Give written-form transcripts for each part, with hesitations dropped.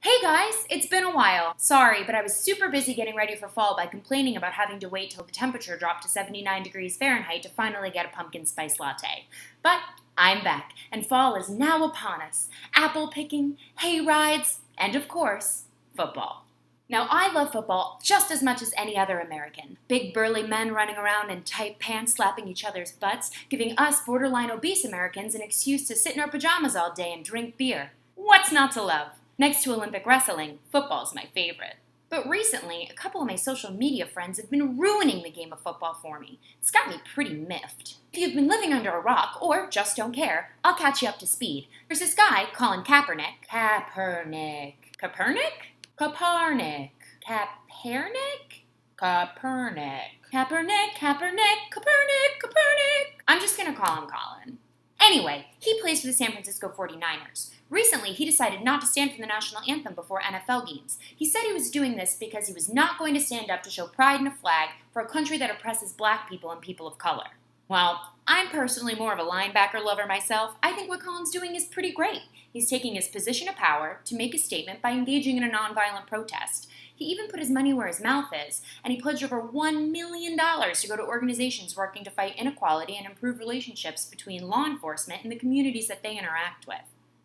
Hey guys, it's been a while. Sorry, but I was super busy getting ready for fall by complaining about having to wait till the temperature dropped to 79 degrees Fahrenheit to finally get a pumpkin spice latte. But I'm back, and fall is now upon us. Apple picking, hay rides, and of course, football. Now, I love football just as much as any other American. Big burly men running around in tight pants slapping each other's butts, giving us borderline obese Americans an excuse to sit in our pajamas all day and drink beer. What's not to love? Next to Olympic wrestling, football's my favorite. But recently, a couple of my social media friends have been ruining the game of football for me. It's got me pretty miffed. If you've been living under a rock, or just don't care, I'll catch you up to speed. There's this guy, Colin Kaepernick. Kaepernick. I'm just gonna call him Colin. Anyway, he plays for the San Francisco 49ers. Recently, he decided not to stand for the national anthem before NFL games. He said he was doing this because he was not going to stand up to show pride in a flag for a country that oppresses black people and people of color. Well, I'm personally more of a linebacker lover myself. I think what Colin's doing is pretty great. He's taking his position of power to make a statement by engaging in a nonviolent protest. He even put his money where his mouth is, and he pledged over $1 million to go to organizations working to fight inequality and improve relationships between law enforcement and the communities that they interact with.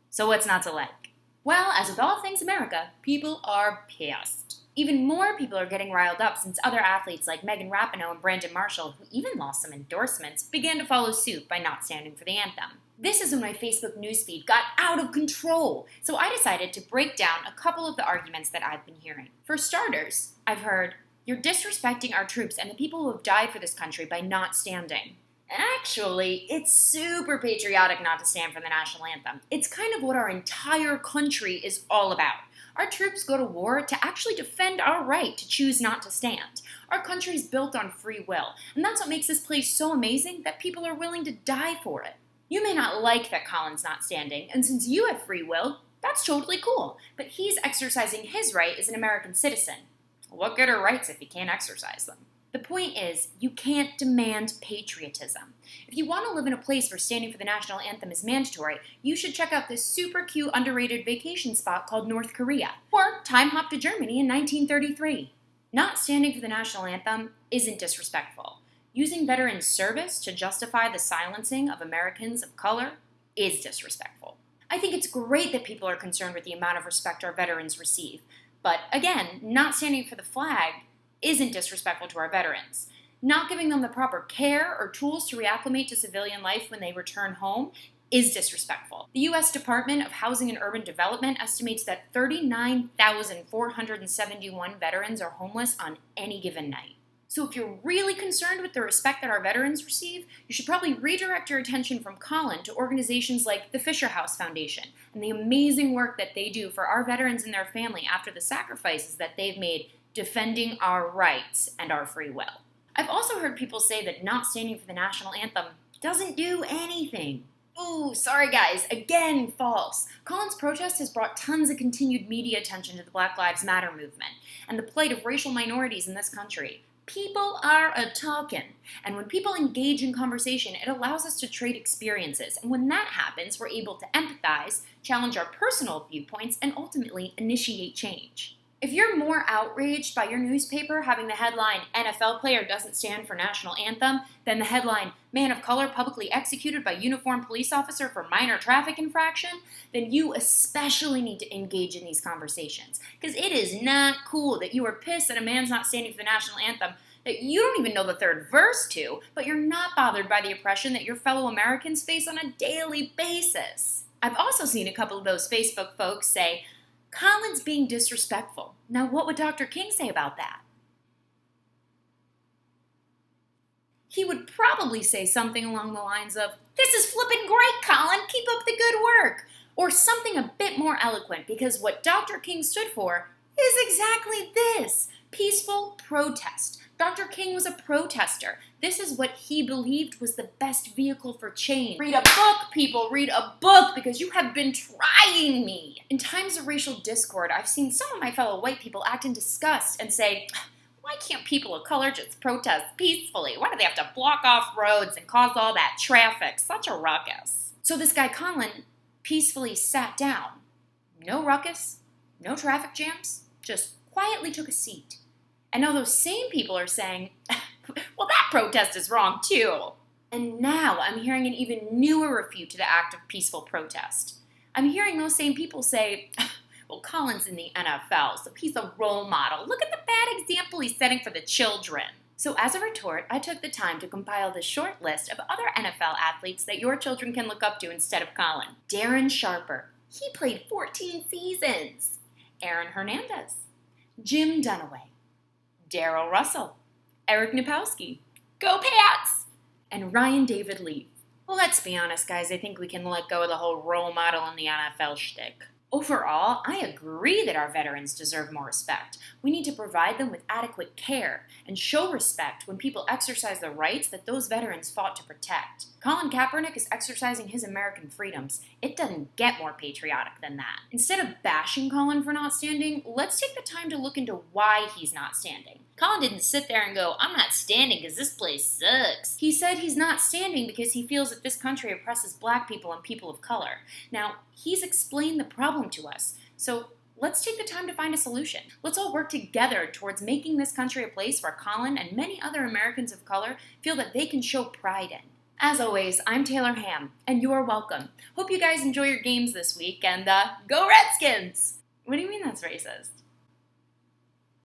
So what's not to like? Well, as with all things America, people are pissed. Even more people are getting riled up since other athletes like Megan Rapinoe and Brandon Marshall, who even lost some endorsements, began to follow suit by not standing for the anthem. This is when my Facebook newsfeed got out of control, so I decided to break down a couple of the arguments that I've been hearing. For starters, I've heard, "You're disrespecting our troops and the people who have died for this country by not standing." Actually, it's super patriotic not to stand for the national anthem. It's kind of what our entire country is all about. Our troops go to war to actually defend our right to choose not to stand. Our country's built on free will, and that's what makes this place so amazing that people are willing to die for it. You may not like that Colin's not standing, and since you have free will, that's totally cool, but he's exercising his right as an American citizen. What good are rights if you can't exercise them? The point is, you can't demand patriotism. If you want to live in a place where standing for the national anthem is mandatory, you should check out this super cute underrated vacation spot called North Korea, or time hop to Germany in 1933. Not standing for the national anthem isn't disrespectful. Using veterans' service to justify the silencing of Americans of color is disrespectful. I think it's great that people are concerned with the amount of respect our veterans receive, but again, not standing for the flag isn't disrespectful to our veterans. Not giving them the proper care or tools to reacclimate to civilian life when they return home is disrespectful. The U.S. Department of Housing and Urban Development estimates that 39,471 veterans are homeless on any given night. So if you're really concerned with the respect that our veterans receive, you should probably redirect your attention from Colin to organizations like the Fisher House Foundation and the amazing work that they do for our veterans and their family after the sacrifices that they've made defending our rights and our free will. I've also heard people say that not standing for the national anthem doesn't do anything. Ooh, sorry guys, again, false. Colin's protest has brought tons of continued media attention to the Black Lives Matter movement and the plight of racial minorities in this country. People are a-talkin', and when people engage in conversation, it allows us to trade experiences, and when that happens, we're able to empathize, challenge our personal viewpoints, and ultimately initiate change. If you're more outraged by your newspaper having the headline, "NFL player doesn't stand for national anthem," than the headline, "Man of color publicly executed by uniformed police officer for minor traffic infraction," then you especially need to engage in these conversations. Because it is not cool that you are pissed that a man's not standing for the national anthem that you don't even know the third verse to, but you're not bothered by the oppression that your fellow Americans face on a daily basis. I've also seen a couple of those Facebook folks say, "Colin's being disrespectful." Now, what would Dr. King say about that? He would probably say something along the lines of, "This is flippin' great, Colin, keep up the good work," or something a bit more eloquent, because what Dr. King stood for is exactly this: peaceful protest. Dr. King was a protester. This is what he believed was the best vehicle for change. Read a book, people, read a book, because you have been trying me. In times of racial discord, I've seen some of my fellow white people act in disgust and say, "Why can't people of color just protest peacefully? Why do they have to block off roads and cause all that traffic? Such a ruckus." So this guy Colin peacefully sat down. No ruckus, No traffic jams, just quietly took a seat. And now those same people are saying, well, that protest is wrong too. And now I'm hearing an even newer refute to the act of peaceful protest. I'm hearing those same people say, well, Colin's in the NFL, so he's a role model. Look at the bad example he's setting for the children. So as a retort, I took the time to compile this short list of other NFL athletes that your children can look up to instead of Colin. Darren Sharper. He played 14 seasons. Aaron Hernandez. Jim Dunaway. Darrell Russell. Eric Napowski. Go Pats! And Ryan David Lee. Well, let's be honest, guys. I think we can let go of the whole role model in the NFL shtick. Overall, I agree that our veterans deserve more respect. We need to provide them with adequate care and show respect when people exercise the rights that those veterans fought to protect. Colin Kaepernick is exercising his American freedoms. It doesn't get more patriotic than that. Instead of bashing Colin for not standing, let's take the time to look into why he's not standing. Colin didn't sit there and go, I'm not standing because this place sucks. He said he's not standing because he feels that this country oppresses black people and people of color. Now, he's explained the problem to us, so let's take the time to find a solution. Let's all work together towards making this country a place where Colin and many other Americans of color feel that they can show pride in. As always, I'm Taylor Ham, and you're welcome. Hope you guys enjoy your games this week, and go Redskins! What do you mean that's racist?